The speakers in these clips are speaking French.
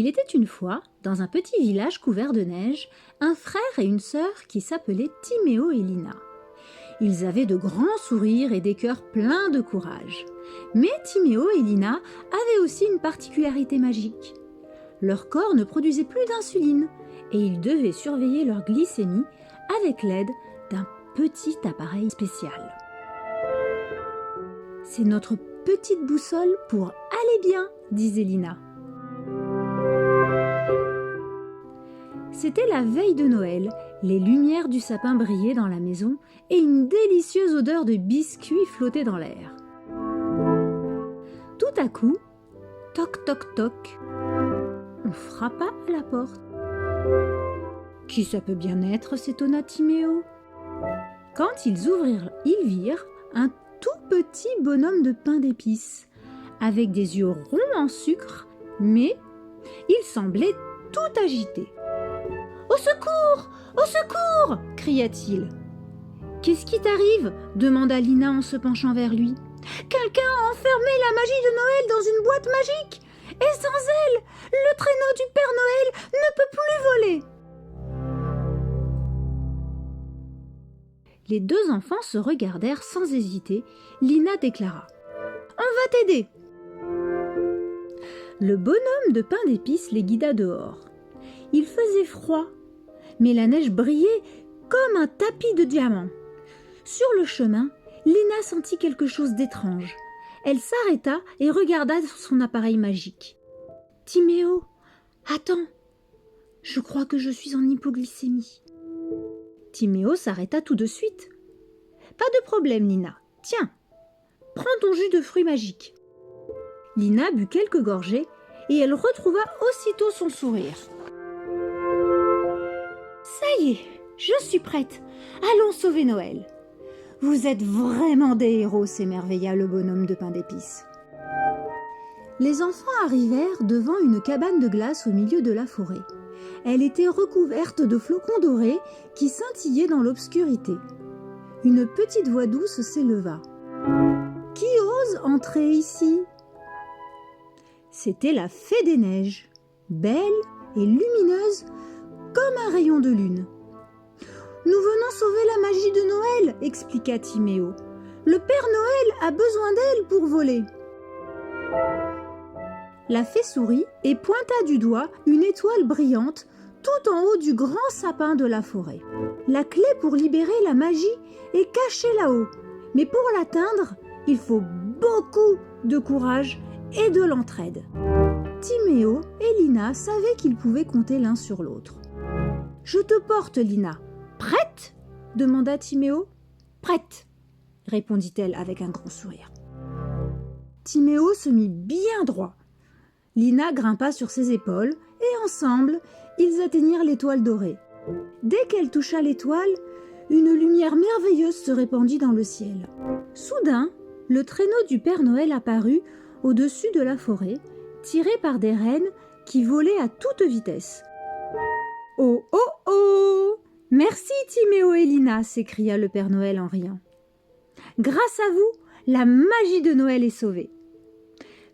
Il était une fois, dans un petit village couvert de neige, un frère et une sœur qui s'appelaient Timéo et Lina. Ils avaient de grands sourires et des cœurs pleins de courage. Mais Timéo et Lina avaient aussi une particularité magique. Leur corps ne produisait plus d'insuline et ils devaient surveiller leur glycémie avec l'aide d'un petit appareil spécial. C'est notre petite boussole pour aller bien, disait Lina. C'était la veille de Noël, les lumières du sapin brillaient dans la maison et une délicieuse odeur de biscuits flottait dans l'air. Tout à coup, toc toc toc, on frappa à la porte. « Qui ça peut bien être ?» s'étonna Timéo. Quand ils ouvrirent, ils virent un tout petit bonhomme de pain d'épices, avec des yeux ronds en sucre, mais il semblait tout agité. « Au secours! Au secours !» cria-t-il. « Qu'est-ce qui t'arrive ?» demanda Lina en se penchant vers lui. « Quelqu'un a enfermé la magie de Noël dans une boîte magique, et sans elle, le traîneau du Père Noël ne peut plus voler !» Les deux enfants se regardèrent sans hésiter. Lina déclara « On va t'aider !» Le bonhomme de pain d'épices les guida dehors. Il faisait froid, mais la neige brillait comme un tapis de diamants. Sur le chemin, Lina sentit quelque chose d'étrange. Elle s'arrêta et regarda son appareil magique. « Timéo, attends, je crois que je suis en hypoglycémie. » Timéo s'arrêta tout de suite. « Pas de problème, Lina. Tiens, prends ton jus de fruits magique. » Lina but quelques gorgées et elle retrouva aussitôt son sourire. « Ça y est, je suis prête. Allons sauver Noël. »« Vous êtes vraiment des héros » s'émerveilla le bonhomme de pain d'épices. Les enfants arrivèrent devant une cabane de glace au milieu de la forêt. Elle était recouverte de flocons dorés qui scintillaient dans l'obscurité. Une petite voix douce s'éleva. « Qui ose entrer ici ?» C'était la Fée des Neiges, belle et lumineuse comme un rayon de lune. « Nous venons sauver la magie de Noël » expliqua Timéo. « Le Père Noël a besoin d'elle pour voler. » La fée sourit et pointa du doigt une étoile brillante tout en haut du grand sapin de la forêt. La clé pour libérer la magie est cachée là-haut, mais pour l'atteindre, il faut beaucoup de courage et de l'entraide. Timéo et Lina savaient qu'ils pouvaient compter l'un sur l'autre. « Je te porte, Lina. Prête ?» demanda Timéo. « Prête !» répondit-elle avec un grand sourire. Timéo se mit bien droit. Lina grimpa sur ses épaules et ensemble, ils atteignirent l'étoile dorée. Dès qu'elle toucha l'étoile, une lumière merveilleuse se répandit dans le ciel. Soudain, le traîneau du Père Noël apparut au-dessus de la forêt, tiré par des rennes qui volaient à toute vitesse. « Oh, oh, oh ! Merci Timéo et Lina !» s'écria le Père Noël en riant. « Grâce à vous, la magie de Noël est sauvée. »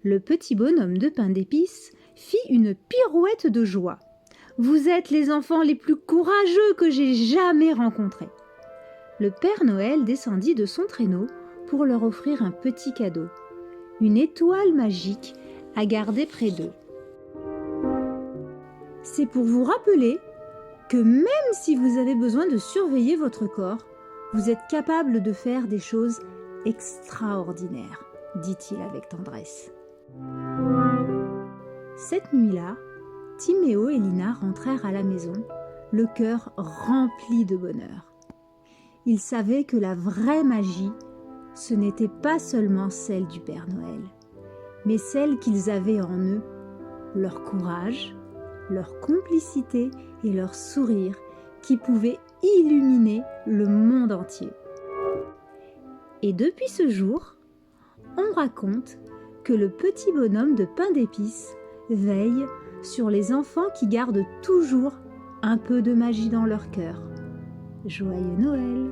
Le petit bonhomme de pain d'épices fit une pirouette de joie. « Vous êtes les enfants les plus courageux que j'ai jamais rencontrés. » Le Père Noël descendit de son traîneau pour leur offrir un petit cadeau, une étoile magique à garder près d'eux. C'est pour vous rappeler que même si vous avez besoin de surveiller votre corps, vous êtes capable de faire des choses extraordinaires, dit-il avec tendresse. Cette nuit-là, Timéo et Lina rentrèrent à la maison, le cœur rempli de bonheur. Ils savaient que la vraie magie, ce n'était pas seulement celle du Père Noël, mais celle qu'ils avaient en eux, leur courage, leur complicité et leur sourire qui pouvaient illuminer le monde entier. Et depuis ce jour, on raconte que le petit bonhomme de pain d'épices veille sur les enfants qui gardent toujours un peu de magie dans leur cœur. Joyeux Noël!